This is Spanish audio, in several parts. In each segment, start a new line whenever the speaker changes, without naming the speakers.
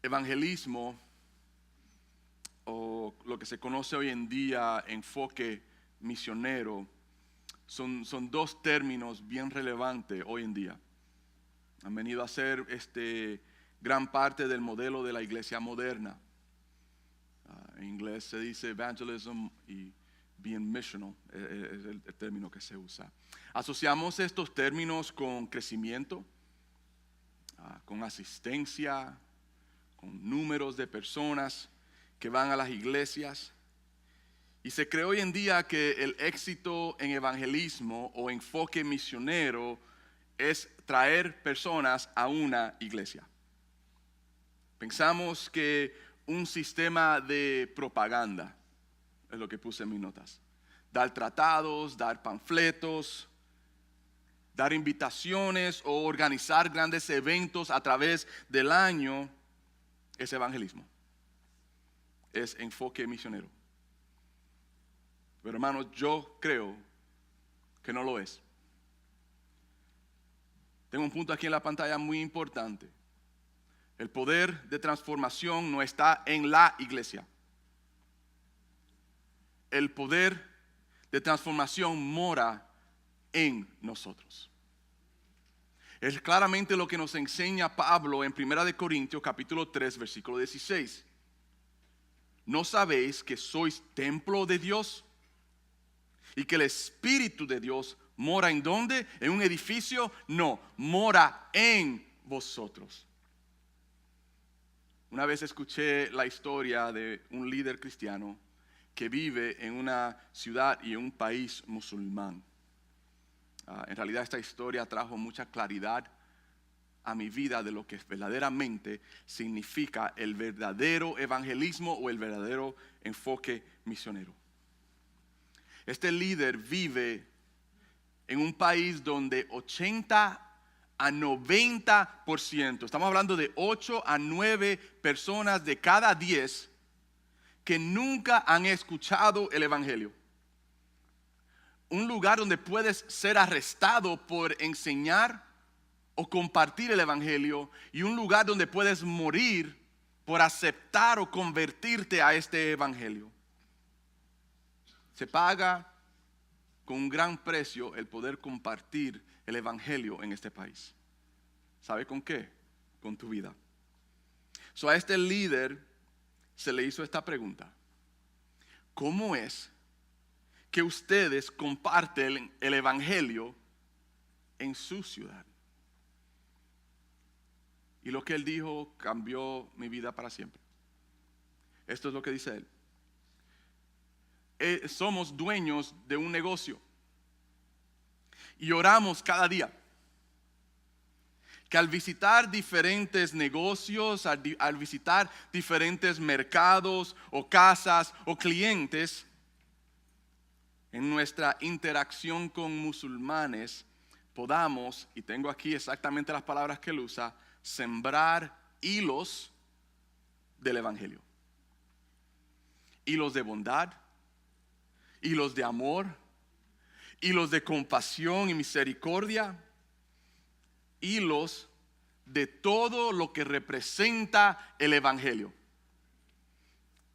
Evangelismo, o lo que se conoce hoy en día enfoque misionero, son dos términos bien relevantes hoy en día. Han venido a ser gran parte del modelo de la iglesia moderna. En inglés se dice evangelism y being missional, es el término que se usa. Asociamos estos términos con crecimiento, con asistencia, con números de personas que van a las iglesias. Y se cree hoy en día que el éxito en evangelismo o enfoque misionero es traer personas a una iglesia. Pensamos que un sistema de propaganda es lo que puse en mis notas. Dar tratados, dar panfletos, dar invitaciones o organizar grandes eventos a través del año es evangelismo. Es enfoque misionero. Pero hermanos, yo creo que no lo es. Tengo un punto aquí en la pantalla muy importante. El poder de transformación no está en la iglesia. El poder de transformación mora en nosotros. Es claramente lo que nos enseña Pablo en 1 Corintios capítulo 3, versículo 16. ¿No sabéis que sois templo de Dios? Y que el Espíritu de Dios mora ¿en dónde? ¿En un edificio? No, mora en vosotros. Una vez escuché la historia de un líder cristiano que vive en una ciudad y en un país musulmán. En realidad esta historia trajo mucha claridad a mi vida de lo que verdaderamente significa el verdadero evangelismo o el verdadero enfoque misionero. Este líder vive en un país donde 80 a 90%, estamos hablando de 8 a 9 personas de cada 10 que nunca han escuchado el evangelio. Un lugar donde puedes ser arrestado por enseñar o compartir el evangelio, y un lugar donde puedes morir por aceptar o convertirte a este evangelio. Se paga con un gran precio el poder compartir el evangelio en este país. ¿Sabe con qué? Con tu vida. A este líder se le hizo esta pregunta: ¿cómo es que ustedes comparten el evangelio en su ciudad? Y lo que él dijo cambió mi vida para siempre. Esto es lo que dice él. Somos dueños de un negocio y oramos cada día que al visitar diferentes negocios, al visitar diferentes mercados o casas o clientes, en nuestra interacción con musulmanes podamos, y tengo aquí exactamente las palabras que él usa, sembrar hilos del evangelio. Hilos de bondad, hilos de amor, hilos de compasión y misericordia, hilos de todo lo que representa el evangelio.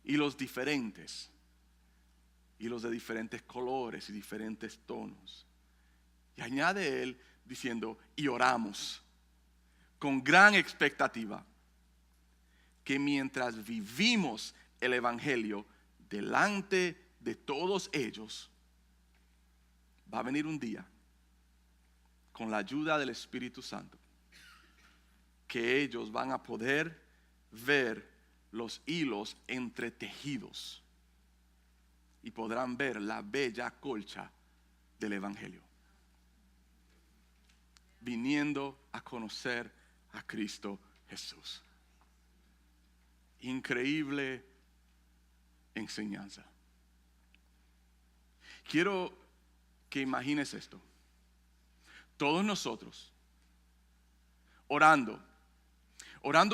Hilos diferentes, hilos de diferentes colores y diferentes tonos. Y añade él diciendo: y oramos con gran expectativa que mientras vivimos el evangelio delante de todos ellos, va a venir un día, con la ayuda del Espíritu Santo, que ellos van a poder ver los hilos entretejidos y podrán ver la bella colcha del evangelio, viniendo a conocer a Cristo Jesús. Increíble enseñanza. Quiero que imagines esto. Todos nosotros orando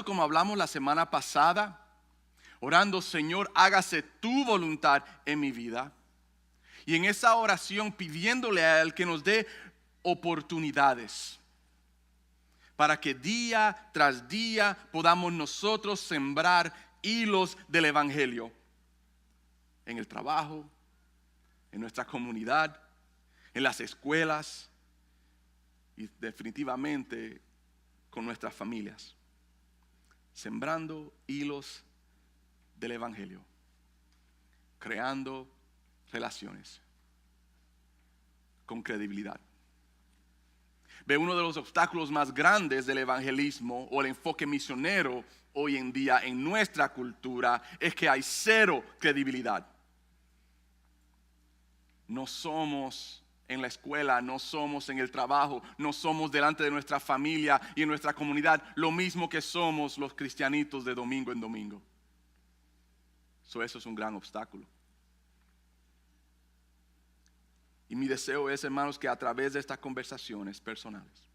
como hablamos la semana pasada, orando: Señor, hágase tu voluntad en mi vida. Y en esa oración pidiéndole a Él que nos dé oportunidades para que día tras día podamos nosotros sembrar hilos del evangelio en el trabajo, en nuestra comunidad, en las escuelas y definitivamente con nuestras familias. Sembrando hilos del evangelio, creando relaciones con credibilidad. Ve, uno de los obstáculos más grandes del evangelismo o el enfoque misionero hoy en día en nuestra cultura es que hay cero credibilidad. No somos en la escuela, no somos en el trabajo, no somos delante de nuestra familia y en nuestra comunidad lo mismo que somos los cristianitos de domingo en domingo. Eso es un gran obstáculo. Y mi deseo es, hermanos, que a través de estas conversaciones personales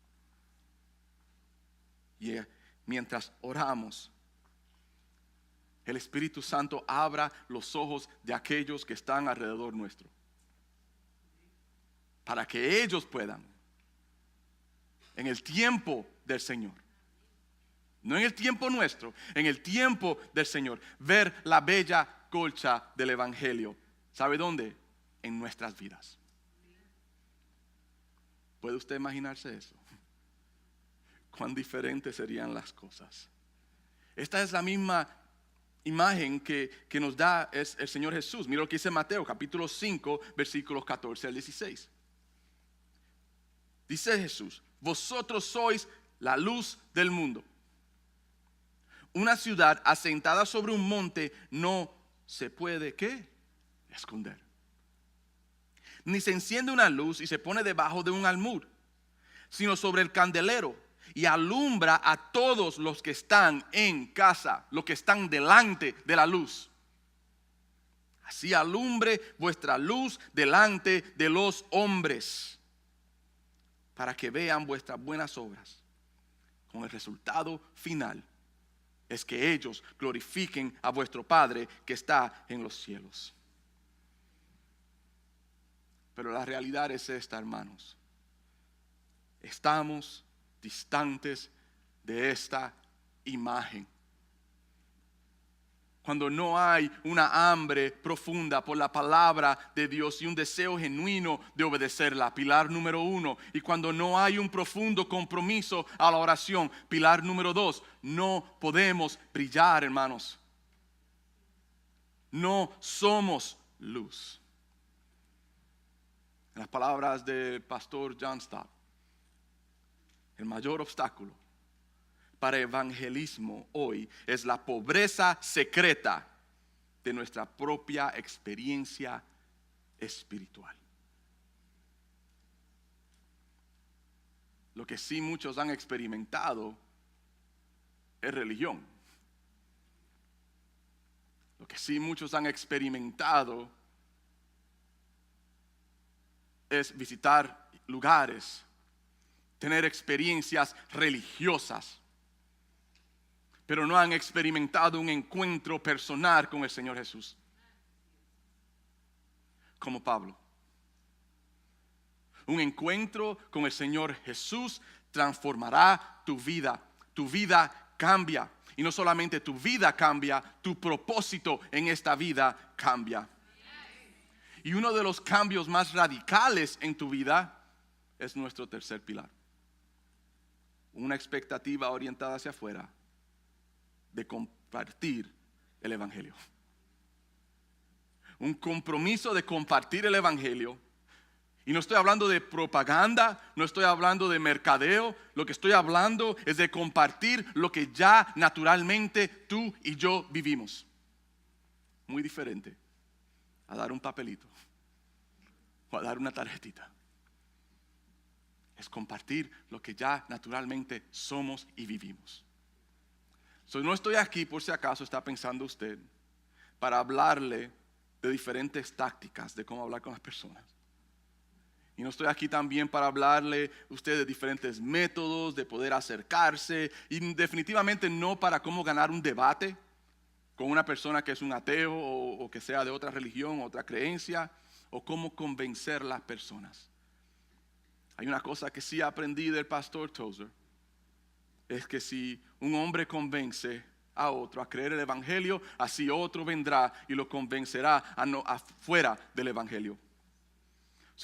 y mientras oramos, el Espíritu Santo abra los ojos de aquellos que están alrededor nuestro, para que ellos puedan, en el tiempo del Señor, no en el tiempo nuestro, en el tiempo del Señor, ver la bella colcha del evangelio. ¿Sabe dónde? En nuestras vidas. ¿Puede usted imaginarse eso? Cuán diferentes serían las cosas. Esta es la misma imagen que nos da es el Señor Jesús. Mira lo que dice Mateo capítulo 5 versículos 14 al 16. Dice Jesús: vosotros sois la luz del mundo. Una ciudad asentada sobre un monte no se puede, ¿qué? Esconder. Ni se enciende una luz y se pone debajo de un almud, sino sobre el candelero, y alumbra a todos los que están en casa, los que están delante de la luz. Así alumbre vuestra luz delante de los hombres, para que vean vuestras buenas obras. Con el resultado final es que ellos glorifiquen a vuestro Padre que está en los cielos. Pero la realidad es esta, hermanos. Estamos distantes de esta imagen. Cuando no hay una hambre profunda por la palabra de Dios y un deseo genuino de obedecerla, pilar número 1. Y cuando no hay un profundo compromiso a la oración, pilar número 2. No podemos brillar, hermanos. No somos luz. En las palabras del pastor John Stott, el mayor obstáculo para evangelismo hoy es la pobreza secreta de nuestra propia experiencia espiritual. Lo que sí muchos han experimentado es religión. Lo que sí muchos han experimentado es visitar lugares, tener experiencias religiosas, pero no han experimentado un encuentro personal con el Señor Jesús. Como Pablo. Un encuentro con el Señor Jesús transformará tu vida. Tu vida cambia. Y no solamente tu vida cambia, tu propósito en esta vida cambia. Y uno de los cambios más radicales en tu vida es nuestro tercer pilar. Una expectativa orientada hacia afuera de compartir el evangelio. Un compromiso de compartir el evangelio. Y no estoy hablando de propaganda, no estoy hablando de mercadeo. Lo que estoy hablando es de compartir lo que ya naturalmente tú y yo vivimos. Muy diferente a dar un papelito o a dar una tarjetita. Es compartir lo que ya naturalmente somos y vivimos. No estoy aquí, por si acaso está pensando usted, para hablarle de diferentes tácticas de cómo hablar con las personas. Y no estoy aquí también para hablarle a usted de diferentes métodos de poder acercarse. Y definitivamente no para cómo ganar un debate con una persona que es un ateo o que sea de otra religión, otra creencia, o cómo convencer a las personas. Hay una cosa que sí aprendí del pastor Tozer. es que si un hombre convence a otro a creer el evangelio, así otro vendrá y lo convencerá afuera del evangelio.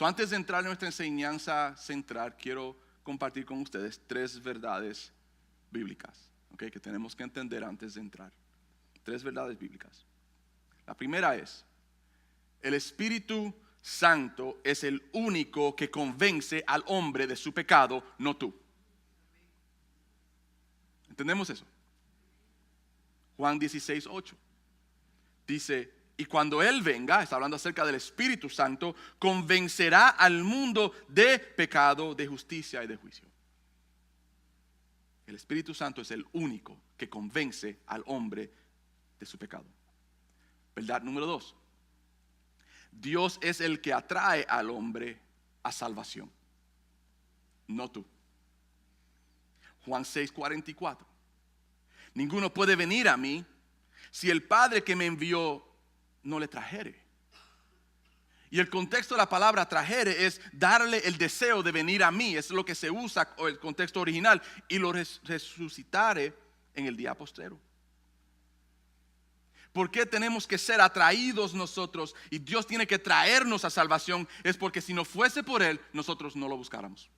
Antes de entrar en nuestra enseñanza central, quiero compartir con ustedes 3 verdades bíblicas, ¿okay? Que tenemos que entender antes de entrar. 3 verdades bíblicas. La primera es: el Espíritu Santo es el único que convence al hombre de su pecado, no tú. ¿Entendemos eso? Juan 16:8 dice: y cuando Él venga, está hablando acerca del Espíritu Santo, convencerá al mundo de pecado, de justicia y de juicio. El Espíritu Santo es el único que convence al hombre de su pecado. Verdad número 2: Dios es el que atrae al hombre a salvación, no tú. Juan 6:44: ninguno puede venir a mí si el Padre que me envió no le trajere. Y el contexto de la palabra trajere es darle el deseo de venir a mí. Es lo que se usa, o el contexto original. Y lo resucitare en el día postrero. ¿Por qué tenemos que ser atraídos nosotros y Dios tiene que traernos a salvación? Es porque si no fuese por Él, nosotros no lo buscáramos.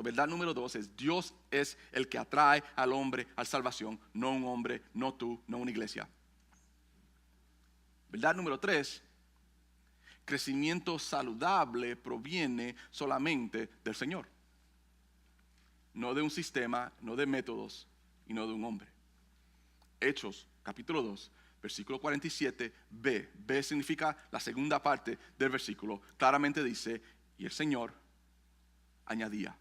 Verdad número 2 es: Dios es el que atrae al hombre a salvación, no un hombre, no tú, no una iglesia. Verdad número 3: crecimiento saludable proviene solamente del Señor, no de un sistema, no de métodos y no de un hombre. Hechos capítulo 2 versículo 47, B significa la segunda parte del versículo. Claramente dice: y el Señor añadía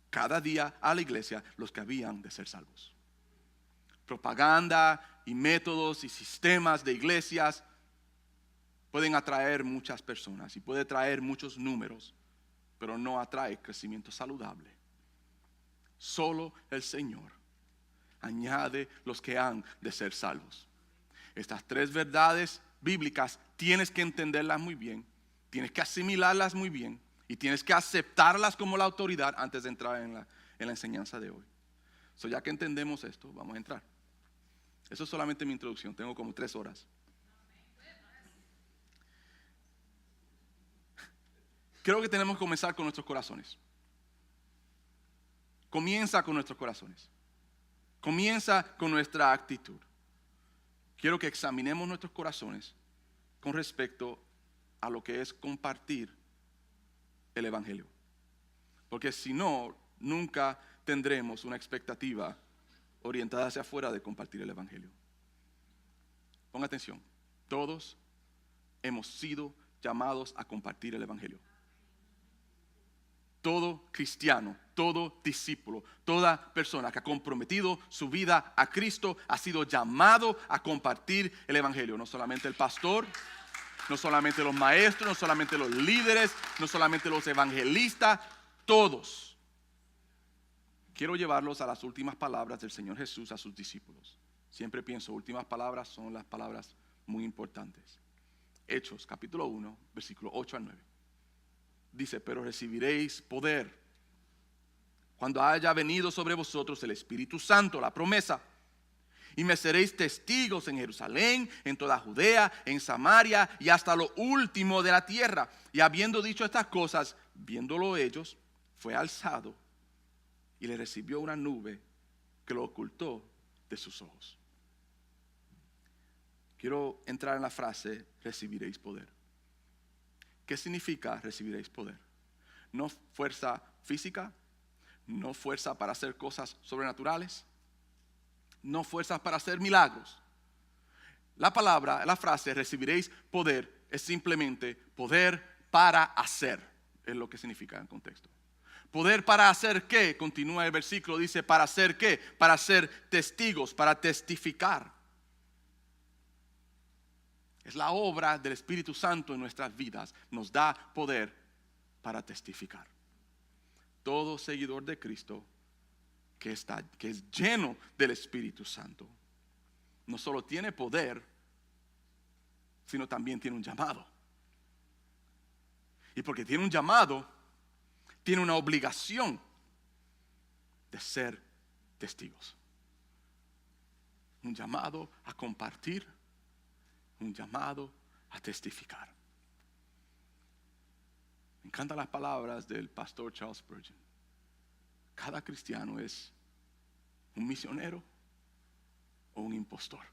cada día a la iglesia los que habían de ser salvos. Propaganda y métodos y sistemas de iglesias pueden atraer muchas personas y puede traer muchos números, pero no atrae crecimiento saludable. Solo el Señor añade los que han de ser salvos. Estas 3 verdades bíblicas tienes que entenderlas muy bien, tienes que asimilarlas muy bien y tienes que aceptarlas como la autoridad antes de entrar en la enseñanza de hoy. Ya que entendemos esto, vamos a entrar. Eso es solamente mi introducción, tengo como 3 horas. Creo que tenemos que comenzar con nuestros corazones. Comienza con nuestros corazones. Comienza con nuestra actitud. Quiero que examinemos nuestros corazones con respecto a lo que es compartir el evangelio. Porque si no, nunca tendremos una expectativa orientada hacia afuera de compartir el evangelio. Ponga atención, todos hemos sido llamados a compartir el evangelio. Todo cristiano, todo discípulo, toda persona que ha comprometido su vida a Cristo ha sido llamado a compartir el evangelio. No solamente el pastor, no solamente los maestros, no solamente los líderes, no solamente los evangelistas, todos. Quiero llevarlos a las últimas palabras del Señor Jesús a sus discípulos. Siempre pienso, últimas palabras son las palabras muy importantes. Hechos capítulo 1, versículo 8 al 9. Dice: pero recibiréis poder cuando haya venido sobre vosotros el Espíritu Santo, la promesa. Y me seréis testigos en Jerusalén, en toda Judea, en Samaria y hasta lo último de la tierra. Y habiendo dicho estas cosas, viéndolo ellos, fue alzado y le recibió una nube que lo ocultó de sus ojos. Quiero entrar en la frase: recibiréis poder. ¿Qué significa recibiréis poder? No fuerza física, no fuerza para hacer cosas sobrenaturales, no fuerzas para hacer milagros. La frase recibiréis poder es simplemente poder para hacer, es lo que significa en contexto. ¿Poder para hacer qué? Continúa el versículo, dice: ¿para hacer qué? Para ser testigos, para testificar. Es la obra del Espíritu Santo en nuestras vidas. Nos da poder para testificar. Todo seguidor de Cristo que es lleno del Espíritu Santo no solo tiene poder, sino también tiene un llamado. Y porque tiene un llamado, tiene una obligación. de ser testigos. Un llamado a compartir, un llamado a testificar. Me encantan las palabras del pastor Charles Spurgeon. Cada cristiano es un misionero o un impostor.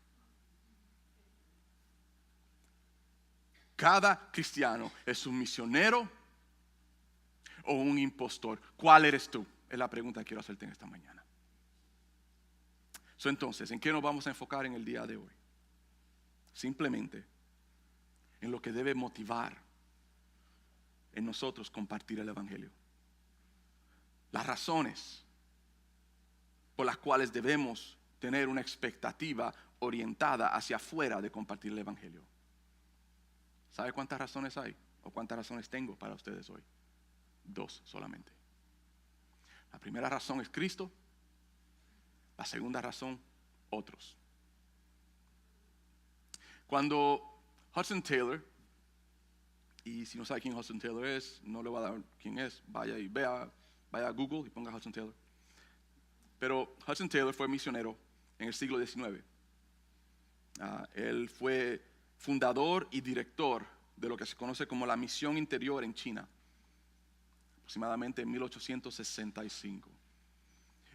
Cada cristiano es un misionero o un impostor. ¿Cuál eres tú? Es la pregunta que quiero hacerte en esta mañana. Entonces, ¿en qué nos vamos a enfocar en el día de hoy? Simplemente en lo que debe motivar en nosotros compartir el evangelio. Las razones por las cuales debemos tener una expectativa orientada hacia afuera de compartir el evangelio. ¿Sabe cuántas razones hay? ¿O cuántas razones tengo para ustedes hoy? 2 solamente. La primera razón es Cristo. La segunda razón, otros. Cuando Hudson Taylor, y si no sabe quién Hudson Taylor es, no le voy a dar quién es, vaya a Google y ponga Hudson Taylor. Pero Hudson Taylor fue misionero en el siglo XIX. Él fue fundador y director de lo que se conoce como la misión interior en China, aproximadamente en 1865.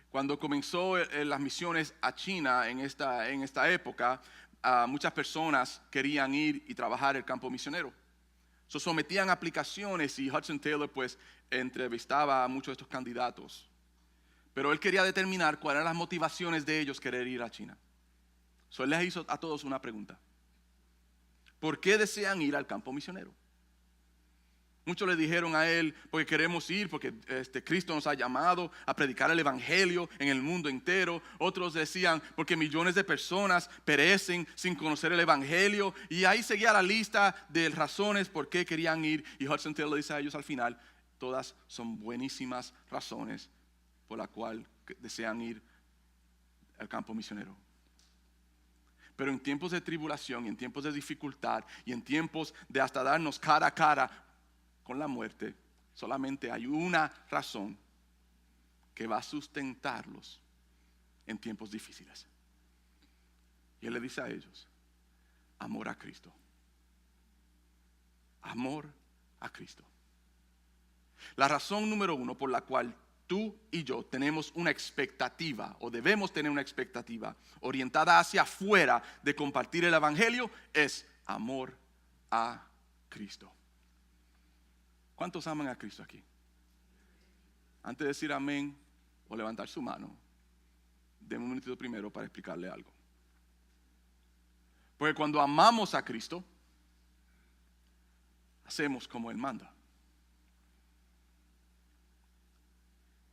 Cuando comenzó las misiones a China en esta época, muchas personas querían ir y trabajar el campo misionero. Sometían aplicaciones y Hudson Taylor pues entrevistaba a muchos de estos candidatos. Pero él quería determinar cuáles eran las motivaciones de ellos querer ir a China. Él les hizo a todos una pregunta. ¿Por qué desean ir al campo misionero? Muchos le dijeron a él, porque queremos ir, porque Cristo nos ha llamado a predicar el evangelio en el mundo entero. Otros decían, porque millones de personas perecen sin conocer el evangelio. Y ahí seguía la lista de razones por qué querían ir. Y Hudson Taylor le dice a ellos al final, todas son buenísimas razones por la cual desean ir al campo misionero. Pero en tiempos de tribulación, y en tiempos de dificultad, y en tiempos de hasta darnos cara a cara con la muerte, solamente hay una razón que va a sustentarlos en tiempos difíciles. Y él le dice a ellos, amor a Cristo. Amor a Cristo. La razón número 1 por la cual tú y yo tenemos una expectativa, o debemos tener una expectativa orientada hacia afuera de compartir el evangelio, es amor a Cristo. ¿Cuántos aman a Cristo aquí? Antes de decir amén o levantar su mano, denme un minutito primero para explicarle algo. Porque cuando amamos a Cristo, hacemos como Él manda.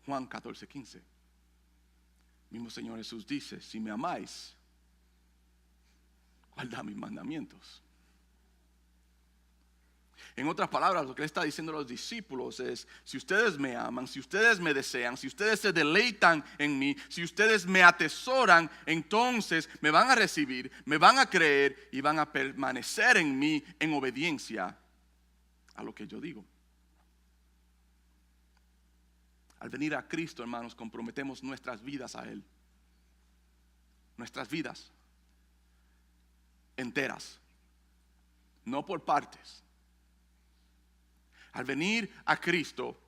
Juan 14:15. Mismo Señor Jesús dice, si me amáis, guardad mis mandamientos. En otras palabras, lo que Él está diciendo a los discípulos es, si ustedes me aman, si ustedes me desean, si ustedes se deleitan en mí, si ustedes me atesoran, entonces me van a recibir, me van a creer y van a permanecer en mí en obediencia a lo que yo digo. Al venir a Cristo, hermanos, comprometemos nuestras vidas a Él. Nuestras vidas enteras, no por partes. Al venir a Cristo,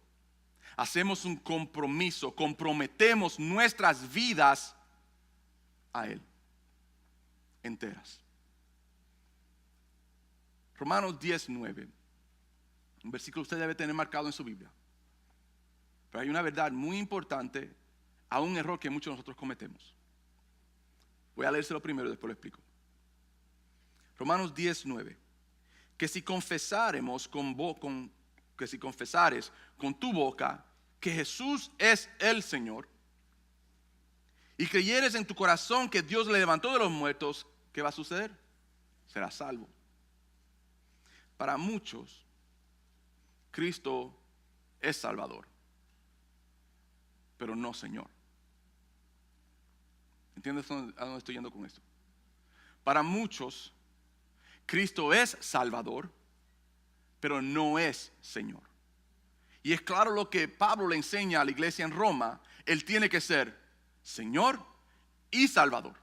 hacemos un compromiso, comprometemos nuestras vidas a Él, enteras. Romanos 10:9, un versículo que usted debe tener marcado en su Biblia. Pero hay una verdad muy importante a un error que muchos de nosotros cometemos. Voy a leérselo primero y después lo explico. Romanos 10:9, que si confesares con tu boca que Jesús es el Señor y creyeres en tu corazón que Dios le levantó de los muertos, ¿qué va a suceder? Serás salvo. Para muchos, Cristo es Salvador, pero no Señor. ¿Entiendes a dónde estoy yendo con esto? Para muchos, Cristo es Salvador, pero no es Señor. Y es claro lo que Pablo le enseña a la iglesia en Roma. Él tiene que ser Señor y Salvador.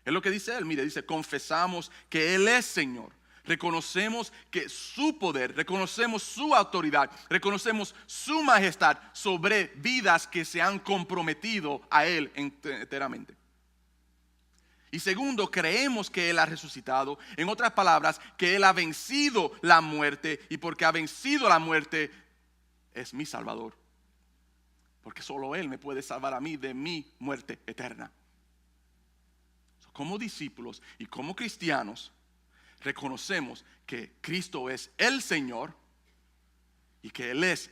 Es lo que dice él. Mire, dice, confesamos que Él es Señor. Reconocemos que su poder, reconocemos su autoridad, reconocemos su majestad sobre vidas que se han comprometido a Él enteramente. Y segundo, creemos que Él ha resucitado. En otras palabras, que Él ha vencido la muerte. Y porque ha vencido la muerte, es mi Salvador. Porque solo Él me puede salvar a mí de mi muerte eterna. Como discípulos y como cristianos, reconocemos que Cristo es el Señor y que Él es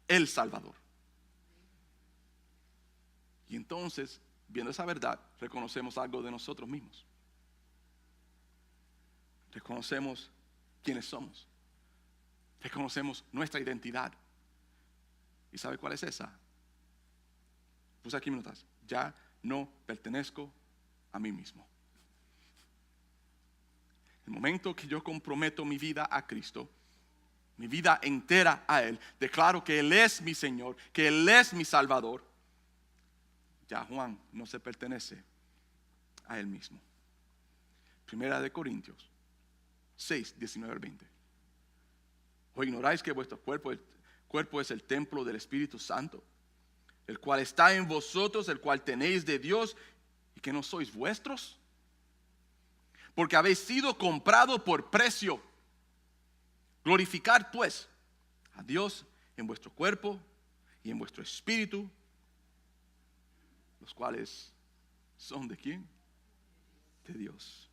el Salvador. Y entonces, viendo esa verdad, reconocemos algo de nosotros mismos. Reconocemos quiénes somos. Reconocemos nuestra identidad. ¿Y sabe cuál es esa? Puse aquí notas. Ya no pertenezco a mí mismo. El momento que yo comprometo mi vida a Cristo, mi vida entera a Él, declaro que Él es mi Señor, que Él es mi Salvador, ya Juan no se pertenece a Él mismo. Primera de Corintios 6, 19 al 20. ¿O ignoráis que vuestro cuerpo es el templo del Espíritu Santo, el cual está en vosotros, el cual tenéis de Dios, y que no sois vuestros? Porque habéis sido comprado por precio. Glorificad pues a Dios en vuestro cuerpo y en vuestro espíritu, los cuales son ¿de quién? De Dios.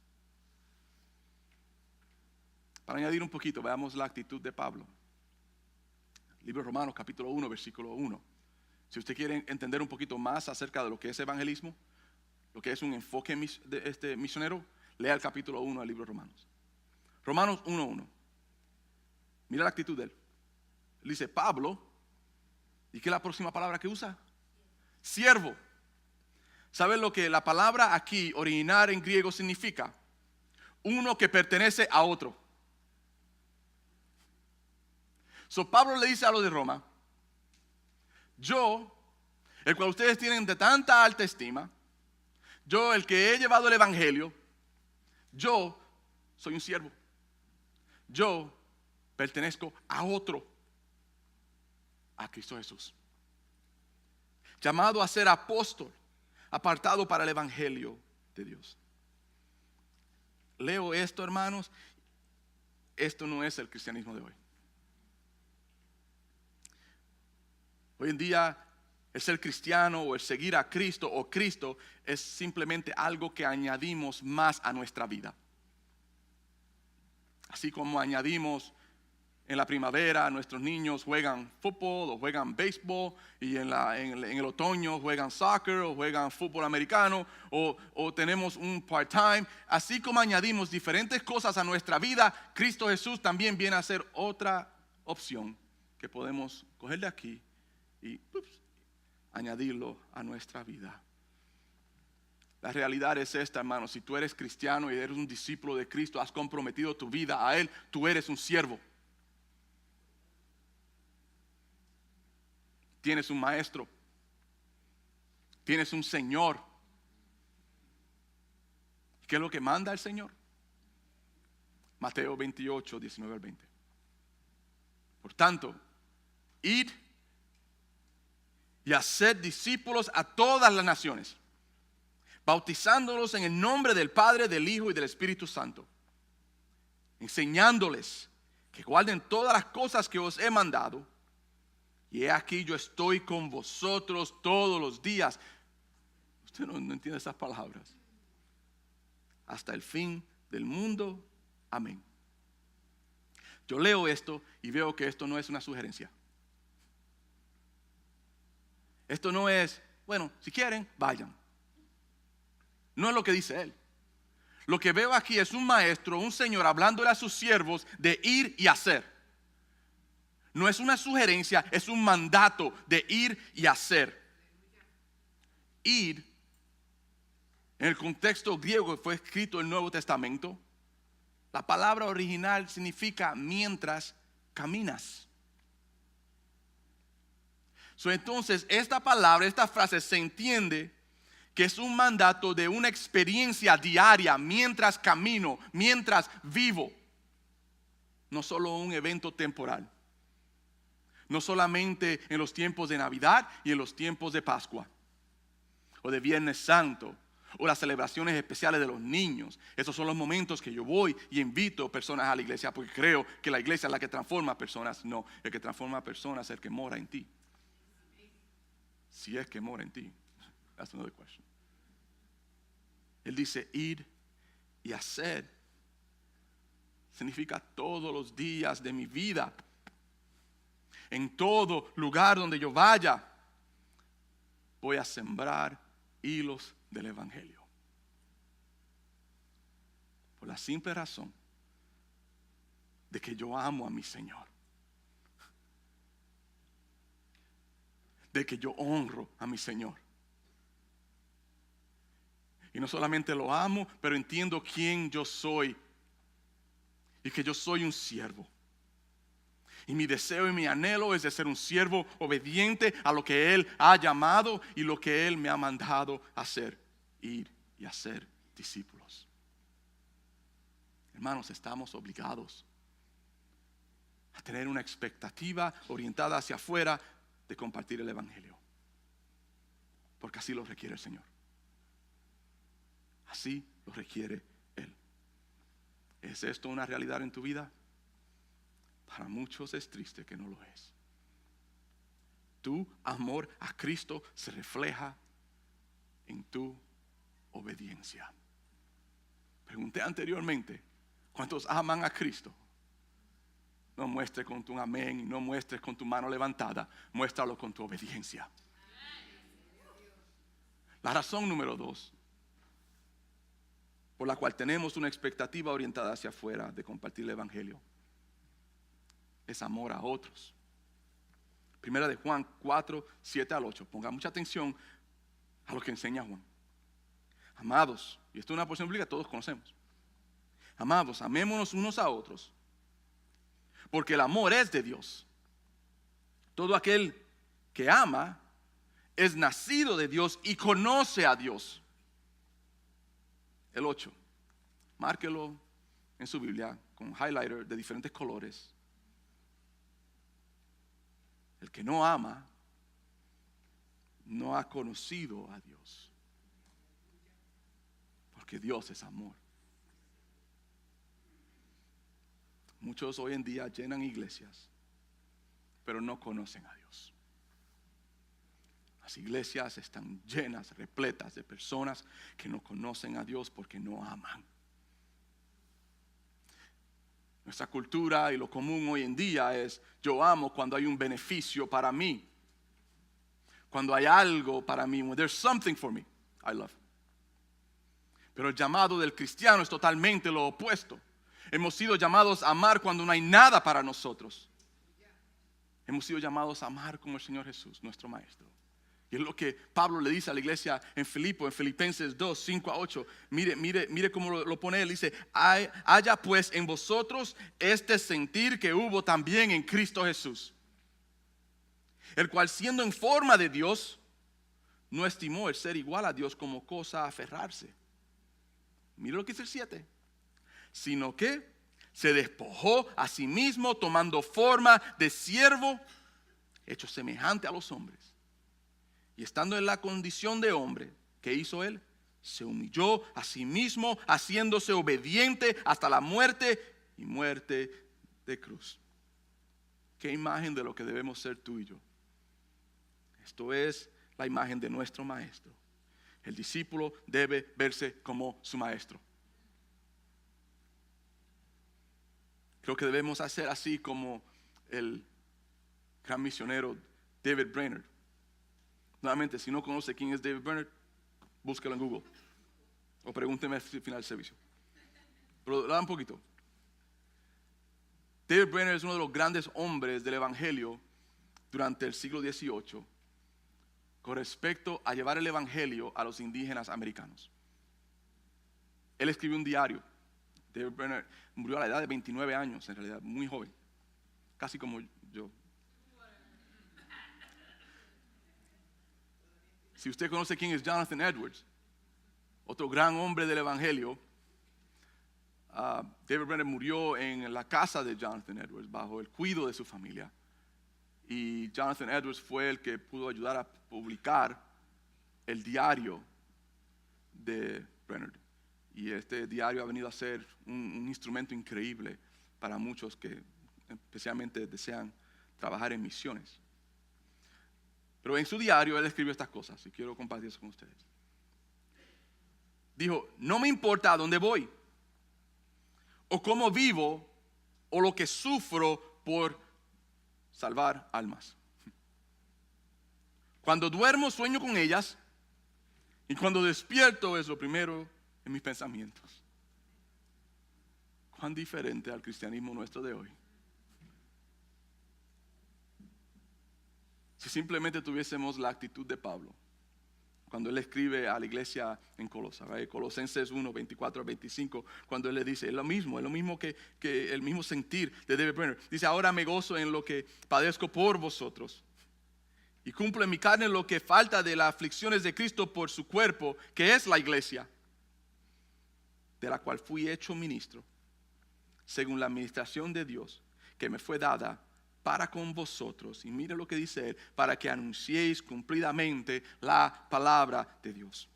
Para añadir un poquito, veamos la actitud de Pablo. Libro de Romanos, capítulo 1, versículo 1. Si usted quiere entender un poquito más acerca de lo que es evangelismo, lo que es un enfoque misionero, lea el capítulo 1 del libro de Romanos. Romanos 1:1. Mira la actitud de él. Él dice, Pablo, ¿y qué es la próxima palabra que usa? Siervo. ¿Saben lo que la palabra aquí, original en griego, significa? Uno que pertenece a otro. So Pablo le dice a los de Roma, yo, el cual ustedes tienen de tanta alta estima, yo, el que he llevado el evangelio, yo soy un siervo. Yo pertenezco a otro, a Cristo Jesús. Llamado a ser apóstol, apartado para el evangelio de Dios. Leo esto, hermanos. Esto no es el cristianismo de hoy. Hoy en día, el ser cristiano o el seguir a Cristo o Cristo es simplemente algo que añadimos más a nuestra vida. Así como añadimos en la primavera, nuestros niños juegan fútbol o juegan béisbol, y en el otoño juegan soccer o juegan fútbol americano, o tenemos un part-time. Así como añadimos diferentes cosas a nuestra vida, Cristo Jesús también viene a ser otra opción que podemos coger de aquí y añadirlo a nuestra vida. La realidad es esta, hermano. Si tú eres cristiano y eres un discípulo de Cristo, has comprometido tu vida a Él, tú eres un siervo. Tienes un maestro. Tienes un Señor. ¿Qué es lo que manda el Señor? Mateo 28, 19 al 20. Por tanto, id y haced discípulos a todas las naciones, bautizándolos en el nombre del Padre, del Hijo y del Espíritu Santo, enseñándoles que guarden todas las cosas que os he mandado. Y he aquí, yo estoy con vosotros todos los días. Usted no entiende esas palabras. Hasta el fin del mundo. Amén. Yo leo esto y veo que esto no es una sugerencia. Esto no es, bueno, si quieren, vayan. No es lo que dice él. Lo que veo aquí es un maestro, un señor hablándole a sus siervos de ir y hacer. No es una sugerencia, es un mandato de ir y hacer. Ir, en el contexto griego que fue escrito el Nuevo Testamento, la palabra original significa mientras caminas. Entonces, esta palabra, esta frase se entiende que es un mandato de una experiencia diaria mientras camino, mientras vivo. No solo un evento temporal. No solamente en los tiempos de Navidad y en los tiempos de Pascua. O de Viernes Santo. O las celebraciones especiales de los niños. Esos son los momentos que yo voy y invito personas a la iglesia. Porque creo que la iglesia es la que transforma a personas. No, el que transforma a personas es el que mora en ti. Si es que mora en ti. That's another question. Él dice ir y hacer. Significa todos los días de mi vida. En todo lugar donde yo vaya, voy a sembrar hilos del evangelio. Por la simple razón de que yo amo a mi Señor. De que yo honro a mi Señor. Y no solamente lo amo, pero entiendo quién yo soy. Y que yo soy un siervo. Y mi deseo y mi anhelo es de ser un siervo obediente a lo que Él ha llamado y lo que Él me ha mandado a hacer. Ir y hacer discípulos. Hermanos, estamos obligados a tener una expectativa orientada hacia afuera de compartir el evangelio. Porque así lo requiere el Señor. Así lo requiere Él. ¿Es esto una realidad en tu vida? Para muchos es triste que no lo es. Tu amor a Cristo se refleja en tu obediencia. Pregunté anteriormente, ¿cuántos aman a Cristo? No muestres con tu amén y no muestres con tu mano levantada, muéstralo con tu obediencia. La razón número 2 por la cual tenemos una expectativa orientada hacia afuera de compartir el evangelio es amor a otros. Primera de Juan 4, 7 al 8. Ponga mucha atención a lo que enseña Juan. Amados, y esto es una porción bíblica que todos conocemos. Amados, amémonos unos a otros, porque el amor es de Dios. Todo aquel que ama es nacido de Dios y conoce a Dios. El 8. Márquelo en su Biblia con highlighter de diferentes colores. El que no ama no ha conocido a Dios. Porque Dios es amor. Muchos hoy en día llenan iglesias, pero no conocen a Dios. Las iglesias están llenas, repletas de personas que no conocen a Dios porque no aman. Nuestra cultura y lo común hoy en día es: yo amo cuando hay un beneficio para mí. Cuando hay algo para mí. When there's something for me, I love. Pero el llamado del cristiano es totalmente lo opuesto. Hemos sido llamados a amar cuando no hay nada para nosotros. Hemos sido llamados a amar como el Señor Jesús, nuestro Maestro. Y es lo que Pablo le dice a la iglesia en Filipenses 2, 5 a 8. Mire cómo lo pone él. Dice: haya pues en vosotros este sentir que hubo también en Cristo Jesús, el cual siendo en forma de Dios, no estimó el ser igual a Dios como cosa a aferrarse. Mire lo que dice el 7. Sino que se despojó a sí mismo, tomando forma de siervo, hecho semejante a los hombres. Y estando en la condición de hombre, ¿qué hizo él? Se humilló a sí mismo, haciéndose obediente hasta la muerte y muerte de cruz. ¿Qué imagen de lo que debemos ser tú y yo? Esto es la imagen de nuestro maestro. El discípulo debe verse como su maestro. Creo que debemos hacer así como el gran misionero David Brainerd. Nuevamente, si no conoce quién es David Brainerd, búsquelo en Google o pregúnteme al final del servicio. Pero da un poquito. David Brainerd es uno de los grandes hombres del evangelio durante el siglo XVIII con respecto a llevar el evangelio a los indígenas americanos. Él escribió un diario. David Brainerd murió a la edad de 29 años, en realidad, muy joven, casi como yo. Si usted conoce quién es Jonathan Edwards, otro gran hombre del evangelio, David Brenner murió en la casa de Jonathan Edwards bajo el cuidado de su familia. Y Jonathan Edwards fue el que pudo ayudar a publicar el diario de Brenner. Y este diario ha venido a ser un instrumento increíble para muchos que especialmente desean trabajar en misiones. Pero en su diario él escribió estas cosas y quiero compartir eso con ustedes. Dijo, no me importa a dónde voy, o cómo vivo, o lo que sufro por salvar almas. Cuando duermo sueño con ellas, y cuando despierto es lo primero en mis pensamientos. Cuán diferente al cristianismo nuestro de hoy. Si simplemente tuviésemos la actitud de Pablo, cuando él escribe a la iglesia en Colosenses 1, 24 al 25, cuando él le dice, es lo mismo que el mismo sentir de David Brenner. Dice, ahora me gozo en lo que padezco por vosotros, y cumplo en mi carne lo que falta de las aflicciones de Cristo por su cuerpo, que es la iglesia, de la cual fui hecho ministro, según la administración de Dios, que me fue dada para con vosotros. Y mire lo que dice él, para que anunciéis cumplidamente la palabra de Dios.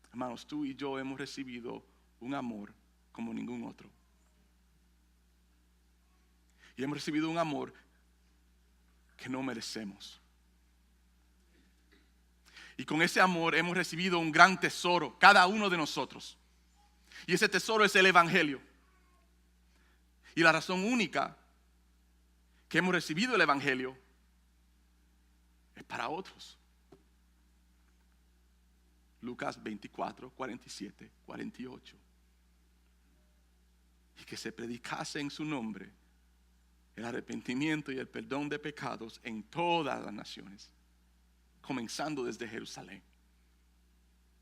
Hermanos, tú y yo hemos recibido un amor como ningún otro. Y hemos recibido un amor que no merecemos. Y con ese amor hemos recibido un gran tesoro, cada uno de nosotros. Y ese tesoro es el evangelio. Y la razón única que hemos recibido el evangelio es para otros. Lucas 24, 47, 48. Y que se predicase en su nombre el arrepentimiento y el perdón de pecados en todas las naciones, comenzando desde Jerusalén.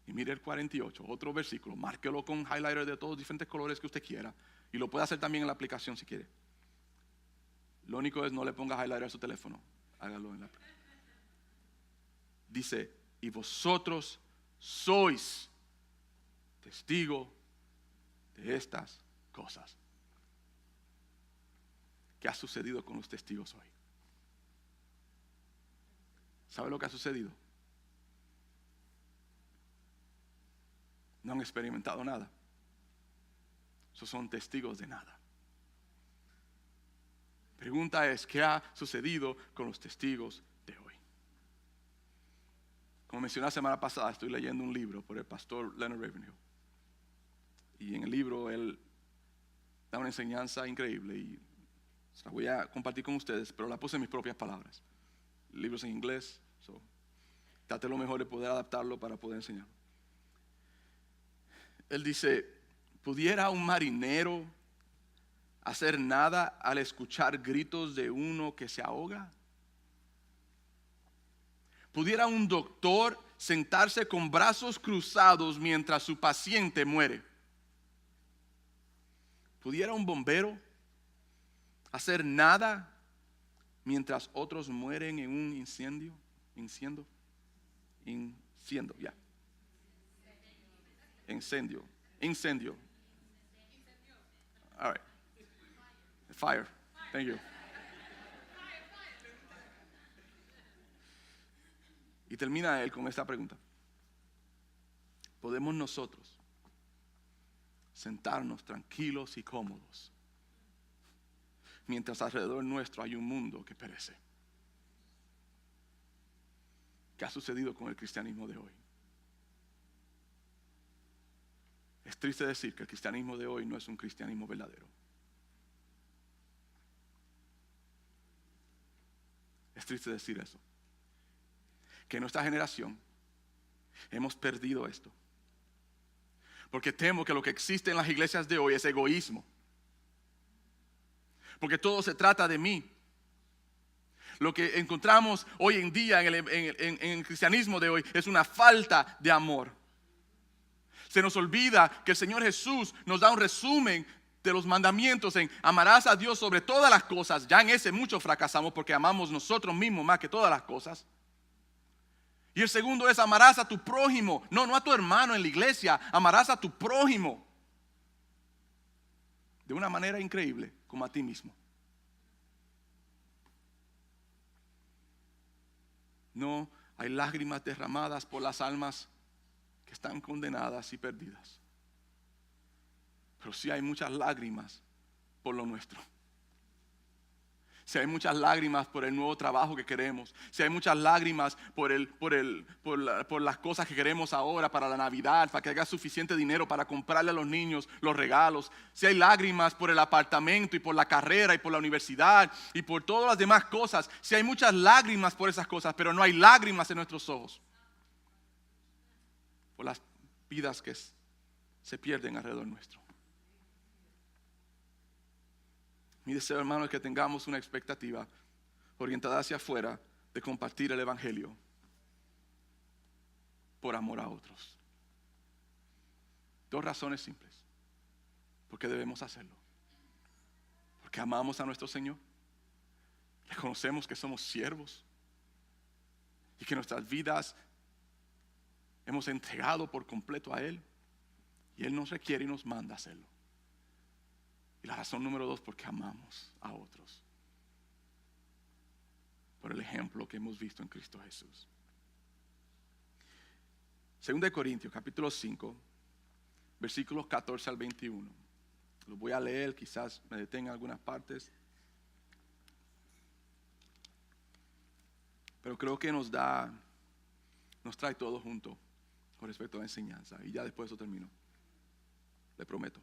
Y mire el 48, otro versículo, márquelo con highlighter de todos los diferentes colores que usted quiera. Y lo puede hacer también en la aplicación si quiere. Lo único es no le ponga highlighter a su teléfono. Hágalo en la aplicación. Dice, y vosotros sois testigo de estas cosas. ¿Qué ha sucedido con los testigos hoy? ¿Sabe lo que ha sucedido? No han experimentado nada. Esos son testigos de nada. Pregunta es, ¿qué ha sucedido con los testigos de hoy? Como mencioné la semana pasada, estoy leyendo un libro por el pastor Leonard Ravenhill. Y en el libro él da una enseñanza increíble y se la voy a compartir con ustedes, pero la puse en mis propias palabras. El libro es en inglés, trate lo mejor de poder adaptarlo para poder enseñarlo. Él dice, ¿pudiera un marinero hacer nada al escuchar gritos de uno que se ahoga? ¿Pudiera un doctor sentarse con brazos cruzados mientras su paciente muere? ¿Pudiera un bombero hacer nada mientras otros mueren en un incendio? Incendio. All right. Fire. Thank you. Y termina él con esta pregunta. ¿Podemos nosotros sentarnos tranquilos y cómodos mientras alrededor nuestro hay un mundo que perece? ¿Qué ha sucedido con el cristianismo de hoy? Es triste decir que el cristianismo de hoy no es un cristianismo verdadero. Es triste decir eso. Que en nuestra generación hemos perdido esto. Porque temo que lo que existe en las iglesias de hoy es egoísmo. Porque todo se trata de mí. Lo que encontramos hoy en día en el cristianismo de hoy es una falta de amor. Se nos olvida que el Señor Jesús nos da un resumen de los mandamientos en amarás a Dios sobre todas las cosas. Ya en ese mucho fracasamos porque amamos nosotros mismos más que todas las cosas. Y el segundo es amarás a tu prójimo. No a tu hermano en la iglesia. Amarás a tu prójimo. De una manera increíble, como a ti mismo. No hay lágrimas derramadas por las almas que están condenadas y perdidas. Pero sí hay muchas lágrimas por lo nuestro. Si hay muchas lágrimas por el nuevo trabajo que queremos, si hay muchas lágrimas por las cosas que queremos ahora para la Navidad, para que haya suficiente dinero para comprarle a los niños los regalos, si hay lágrimas por el apartamento y por la carrera y por la universidad y por todas las demás cosas, si hay muchas lágrimas por esas cosas, pero no hay lágrimas en nuestros ojos por las vidas que se pierden alrededor nuestro. Mi deseo, hermano, es que tengamos una expectativa orientada hacia afuera de compartir el evangelio por amor a otros. 2 razones simples por qué debemos hacerlo. Porque amamos a nuestro Señor, reconocemos que somos siervos y que nuestras vidas hemos entregado por completo a Él, y Él nos requiere y nos manda a hacerlo. Y la razón número 2, porque amamos a otros por el ejemplo que hemos visto en Cristo Jesús. 2 Corintios capítulo 5, versículos 14 al 21. Lo voy a leer, quizás me detenga en algunas partes, pero creo que nos trae todo junto con respecto a la enseñanza. Y ya después de eso termino, le prometo.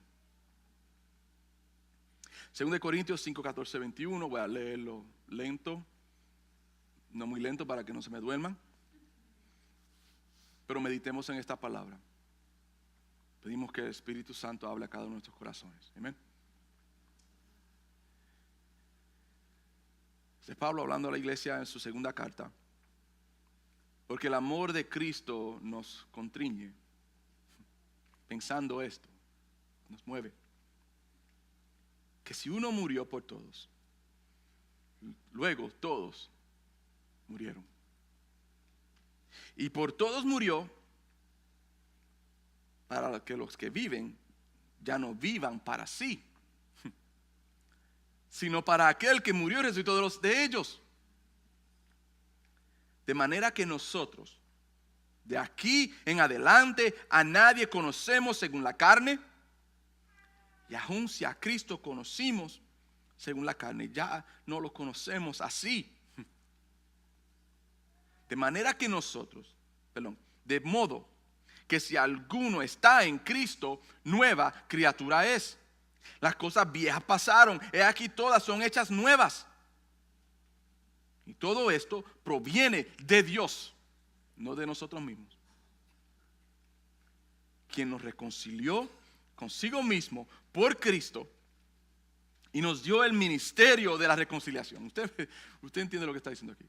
2 Corintios 5, 14, 21. Voy a leerlo lento, no muy lento para que no se me duerman, pero meditemos en esta palabra. Pedimos que el Espíritu Santo hable a cada uno de nuestros corazones. Amén. Este es Pablo hablando a la iglesia en su segunda carta. Porque el amor de Cristo nos constriñe. Pensando esto, nos mueve. Que si uno murió por todos, luego todos murieron. Y por todos murió, para que los que viven ya no vivan para sí, sino para aquel que murió y resucitó de ellos. De manera que nosotros, de aquí en adelante, a nadie conocemos según la carne. Y aun si a Cristo conocimos según la carne, ya no lo conocemos así. De modo que si alguno está en Cristo, nueva criatura es. Las cosas viejas pasaron, he aquí todas son hechas nuevas. Y todo esto proviene de Dios, no de nosotros mismos, quien nos reconcilió consigo mismo por Cristo y nos dio el ministerio de la reconciliación. Usted entiende lo que está diciendo aquí.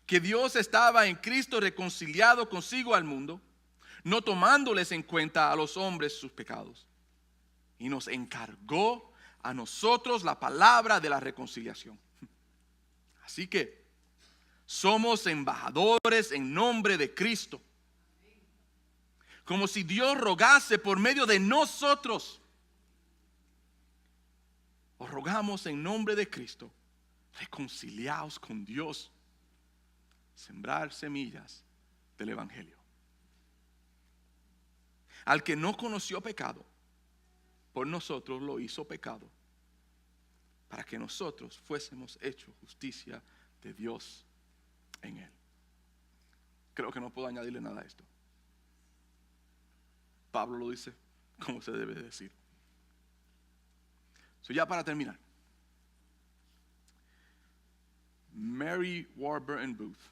Que Dios estaba en Cristo reconciliado consigo al mundo, no tomándoles en cuenta a los hombres sus pecados, y nos encargó a nosotros la palabra de la reconciliación. Así que somos embajadores en nombre de Cristo, como si Dios rogase por medio de nosotros. Os rogamos en nombre de Cristo, reconciliaos con Dios. Sembrar semillas del evangelio. Al que no conoció pecado, por nosotros lo hizo pecado, para que nosotros fuésemos hechos justicia de Dios en él. Creo que no puedo añadirle nada a esto. Pablo lo dice como se debe decir. Ya para terminar, Mary Warburton Booth.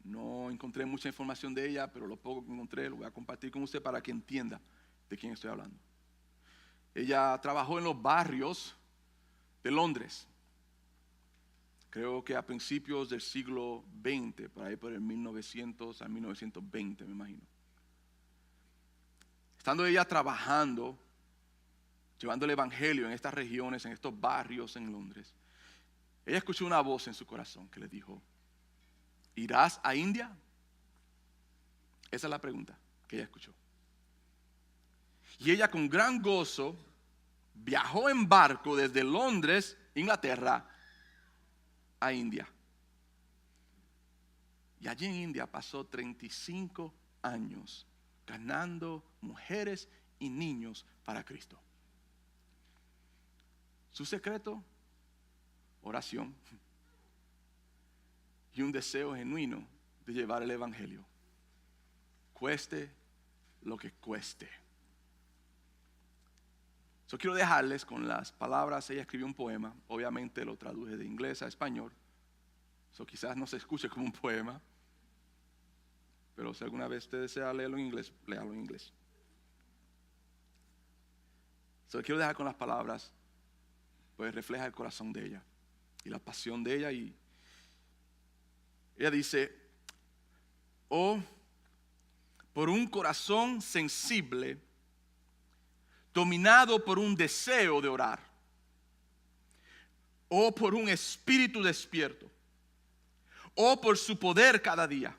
No encontré mucha información de ella, pero lo poco que encontré lo voy a compartir con usted para que entienda de quién estoy hablando. Ella trabajó en los barrios de Londres, creo que a principios del siglo XX, por ahí por el 1900 a 1920 me imagino. Estando ella trabajando, llevando el evangelio en estas regiones, en estos barrios en Londres, ella escuchó una voz en su corazón que le dijo, ¿irás a India? Esa es la pregunta que ella escuchó. Y ella con gran gozo viajó en barco desde Londres, Inglaterra, a India. Y allí en India pasó 35 años ganando mujeres y niños para Cristo. Su secreto, oración y un deseo genuino de llevar el evangelio, cueste lo que cueste. Yo quiero dejarles con las palabras. Ella escribió un poema, obviamente lo traduje de inglés a español. Quizás no se escuche como un poema, pero si alguna vez usted desea leerlo en inglés, léalo en inglés. Quiero dejar con las palabras, pues refleja el corazón de ella y la pasión de ella. Y ella dice, oh, por un corazón sensible, dominado por un deseo de orar, o por un espíritu despierto, o por su poder cada día,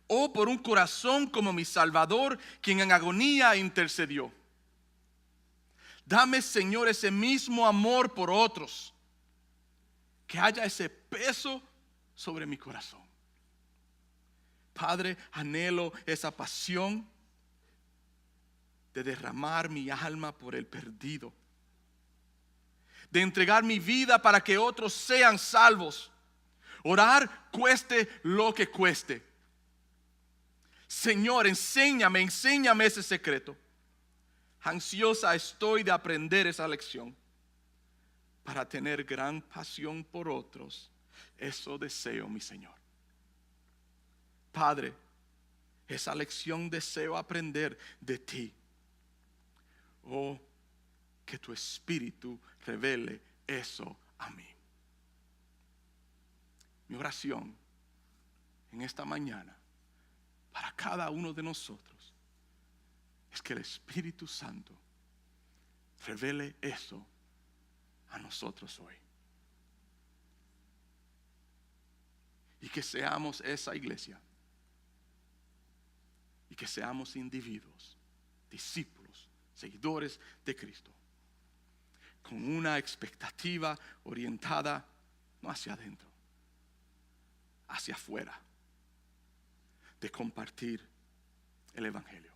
o por un corazón como mi Salvador, quien en agonía intercedió. Dame, Señor, ese mismo amor por otros, que haya ese peso sobre mi corazón. Padre, anhelo esa pasión de derramar mi alma por el perdido, de entregar mi vida para que otros sean salvos. Orar cueste lo que cueste. Señor, enséñame ese secreto. Ansiosa estoy de aprender esa lección para tener gran pasión por otros. Eso deseo, mi Señor. Padre, esa lección deseo aprender de ti. Oh, que tu Espíritu revele eso a mí. Mi oración en esta mañana para cada uno de nosotros es que el Espíritu Santo revele eso a nosotros hoy. Y que seamos esa iglesia. Y que seamos individuos, discípulos, seguidores de Cristo, con una expectativa orientada no hacia adentro, hacia afuera, de compartir el evangelio.